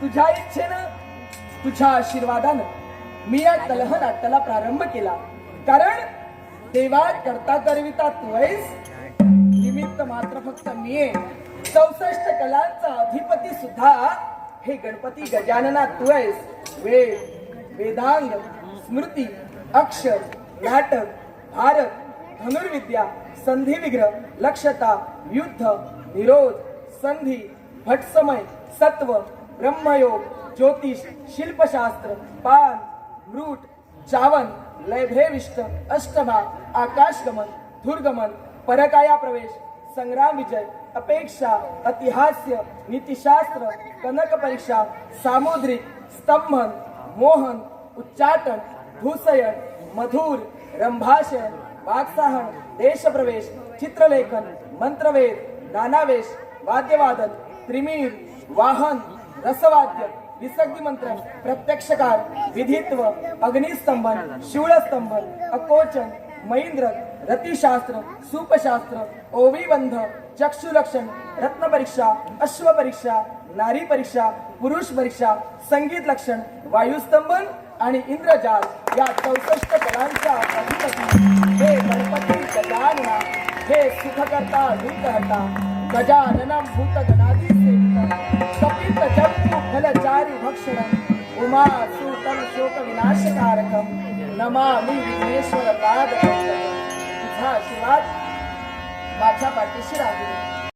तुझ्या इच्छेनं तुझ्या आशीर्वादानं मी या कलह नाट्याला प्रारंभ केला. कारण देवा करता करविता तू आहेस, निमित्त मात्र फक्त मी आहे. 64 कलांचा अधिपती सुद्धा हे गणपती गजानना तू आहेस. वेद, वेदांग, स्मृती, अक्षर, नाटक, भारत, धनुर्विद्या, संधी विग्रह, लक्षता, युद्ध, निरोध, संधी, भटसमय, सत्व, ब्रह्मयोग, ज्योतिष, शिल्पशास्त्र, पान, मृट, चावन, लयभेविष्ट, अष्टमा, आकाशगमन, धुर्गमन, परकाया प्रवेश, संग्राम विजय, अपेक्षा, अतिहास्य, नीतिशास्त्र, कनक परीक्षा, सामुद्रिक, स्तंभन, मोहन, उच्चाटन, धूसयन, मधुर, रंभाषण, वाक्साहन, देशप्रवेश, चित्रलेखन, मंत्रवेद, नानावेश, वाद्यवादन, त्रिमीर, वाहन, रसवाद्य, विसर्गी मंत्र, प्रत्यक्षकार, विधित्व, अग्निस्तंभन, शूळस्तंभन, अकोचन, महेंद्र, रतिशास्त्र, सूपशास्त्र, ओवीबंध, चक्षुलक्षण, रत्नपरीक्षा, अश्वपरीक्षा, नारी परीक्षा, पुरुष परीक्षा, संगीत लक्षण, वायुस्तंभन आणि इंद्रजाल या 64 कलांचा अधिपती हे गणपती गजानना, हे सुखकर्ता दुःखहर्ता, गजाननं भूत गणाधी सेवितं, कपित जंतु फलचारी भक्षणं, उमा सूतं शोक विनाशकारकं, नमामि विघ्नेश्वर पादपंकजं. तुझा आशीर्वाद माझ्या पाठीशी राहू दे.